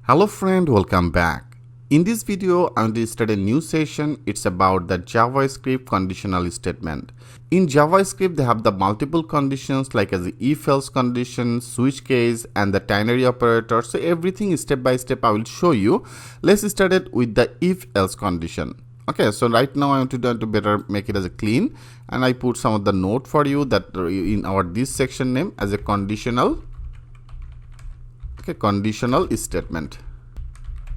Hello friend, welcome back. In this video, I'm going to start a new session. It's about the JavaScript conditional statement. In JavaScript, they have the multiple conditions like as the if-else condition, switch case, and the ternary operator. So everything step by step I will show you. Let's start it with the if-else condition. Okay, so right now I want to do to better make it as a clean, and I put some of the note for you that in our this section name as a conditional. Okay, conditional statement.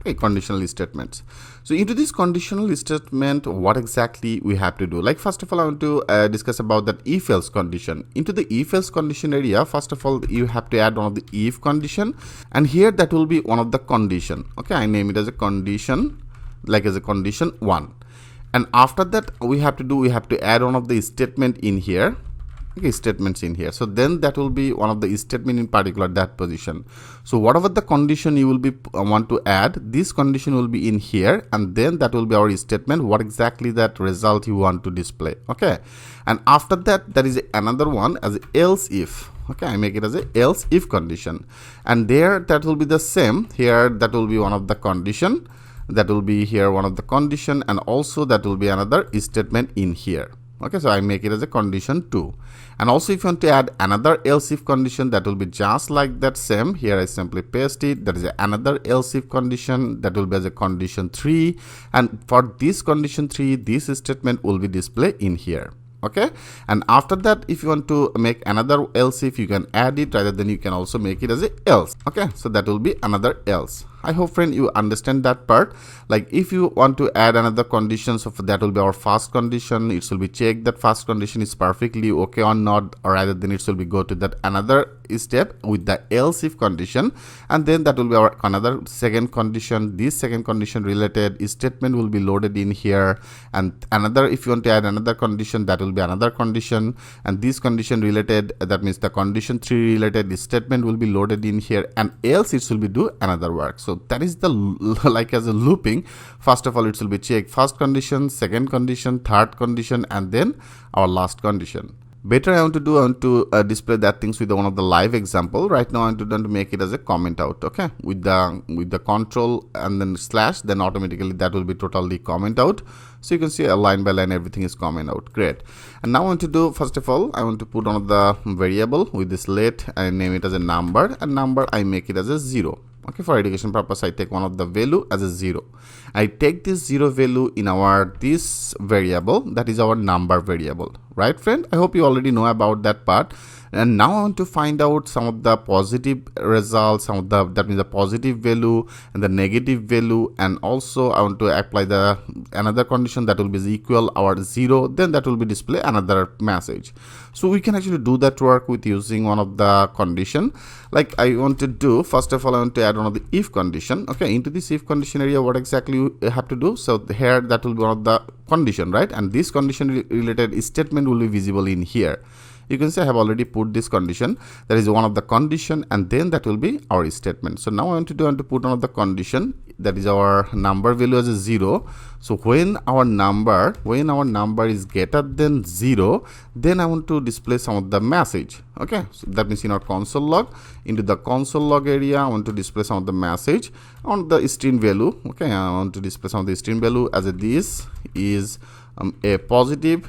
Okay, conditional statements. So into this conditional statement, what exactly we have to do? Like first of all, I want to discuss about that if-else condition. Into the if-else condition area, first of all, you have to add one of the if condition, and here that will be one of the condition. Okay, I name it as a condition, like as a condition 1. And after that, we have to add one of the statement in here. Okay, statements in here. So then that will be one of the statement in particular that position. So whatever the condition you will be want to add, this condition will be in here, and then that will be our statement. What exactly that result you want to display? Okay, and after that, there is another one as else if. Okay, I make it as a else if condition, and there that will be the same. Here that will be one of the condition. That will be here one of the condition, and also that will be another statement in here. Okay, so I make it as a condition 2. And also if you want to add another else if condition, that will be just like that same. Here I simply paste it. There is another else if condition that will be as a condition 3. And for this condition 3, this statement will be displayed in here. Okay, and after that, if you want to make another else if, you can add it, rather than you can also make it as a else. Okay, so that will be another else. I hope friend you understand that part. Like if you want to add another condition, so that will be our first condition. It will be check that first condition is perfectly okay or not, or rather than it will be go to that another step with the else if condition, and then that will be our another second condition. This second condition related statement will be loaded in here, and another, if you want to add another condition, that will be another condition, and this condition related, that means the condition 3 related statement will be loaded in here, and else it will be do another work. So that is the like as a looping. First of all, it will be check first condition, second condition, third condition, and then our last condition. Better I want to display that things with one of the live example. Right now I want to make it as a comment out. Okay, with the control and then slash, then automatically that will be totally comment out. So you can see a line by line everything is comment out. Great. And now I want to do, first of all, I want to put one of the variable with this let and name it as a number, and number I make it as a 0. Okay, for education purpose, I take one of the value as a 0. I take this 0 value in our this variable, that is our number variable, right friend? I hope you already know about that part. And now I want to find out some of the positive results, some of the, that means the positive value and the negative value, and also I want to apply the another condition that will be equal our 0, then that will be display another message. So we can actually do that work with using one of the condition. Like I want to do, first of all, I want to add one of the if condition. Okay, into this if condition area, what exactly you have to do? So here that will be one of the condition, right? And this condition related statement will be visible in here. You can say I have already put this condition, that is one of the condition, and then that will be our statement. So now I want to put one of the condition, that is our number value as a 0. So when our number is greater than 0, then I want to display some of the message. Okay, so that means in our console log, into the console log area, I want to display some of the message on the string value. Okay, I want to display some of the string value as a this is a positive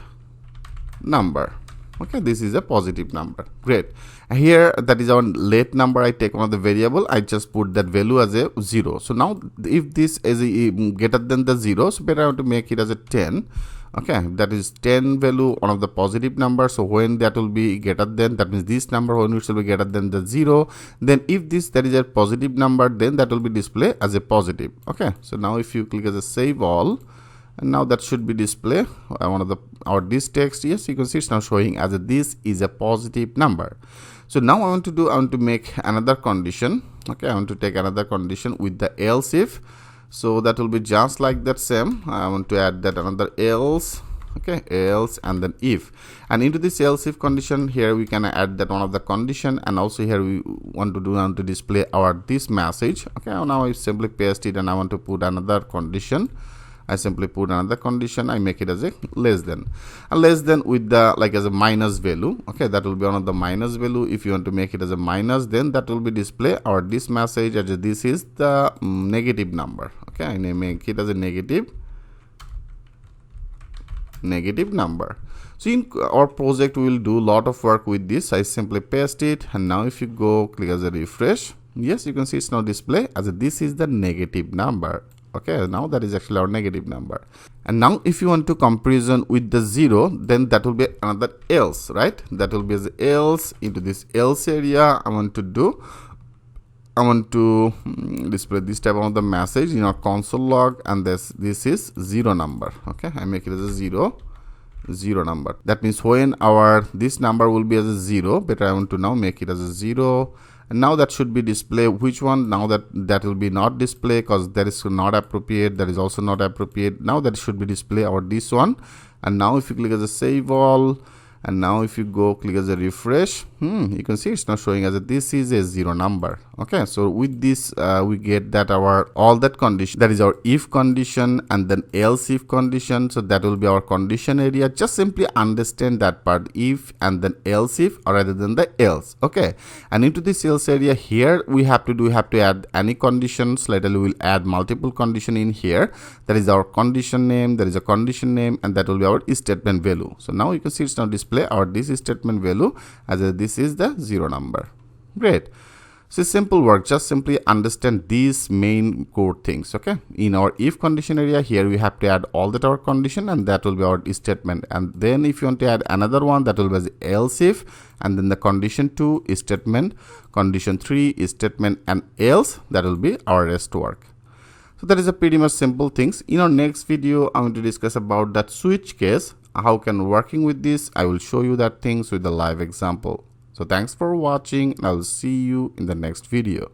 number. Okay, this is a positive number. Great. Here that is our late number. I take one of the variable, I just put that value as a 0. So now if this is a greater than the 0, so better I want to make it as a 10. Okay, that is 10 value, one of the positive number. So when that will be greater than, that means this number when it will be greater than the 0, then if this that is a positive number, then that will be displayed as a positive. Okay, so now if you click as a save all, and now that should be display one of the our this text. Yes, you can see it's now showing as a this is a positive number. So now I want to make another condition. Okay, I want to take another condition with the else if. So that will be just like that same. I want to add that another else. Okay, else and then if, and into this else if condition here we can add that one of the condition, and also here we want to display our this message. Okay, now I simply paste it, and I want to put another condition. I simply put another condition. I make it as a less than, and less than with the like as a minus value. Okay, that will be one of the minus value. If you want to make it as a minus, then that will be display our this message as this is the negative number. Okay, I make it as a negative number. So in our project we will do a lot of work with this. I simply paste it, and now if you go click as a refresh, yes, you can see it's now display as a, this is the negative number. Okay, now that is actually our negative number. And now if you want to comparison with the 0, then that will be another else, right? That will be as else. Into this else area I want to display this type of the message in our console log, and this is 0 number. Okay, I make it as a 0 number. That means when our this number will be as a 0, but I want to now make it as a 0. And now that should be display which one. Now that will be not display because that is not appropriate, that is also not appropriate. Now that should be display our this one. And now if you click as a save all, and now if you go click as a refresh, you can see it's now showing as a this is a 0 number. Okay, so with this we get that our all that condition, that is our if condition and then else if condition. So that will be our condition area. Just simply understand that part, if and then else if, or rather than the else. Okay, and into this else area here we have to add any conditions. Later we will add multiple condition in here. That is our condition name, there is a condition name, and that will be our statement value. So now you can see it's now display our this statement value as a this is the 0 number. Great. So simple work. Just simply understand these main core things. Okay, in our if condition area here we have to add all that our condition, and that will be our statement. And then if you want to add another one, that will be else if, and then the condition 2 statement, condition 3 statement, and else, that will be our rest work. So that is a pretty much simple things. In our next video I'm going to discuss about that switch case, how can working with this. I will show you that things with the live example. So thanks for watching, and I will see you in the next video.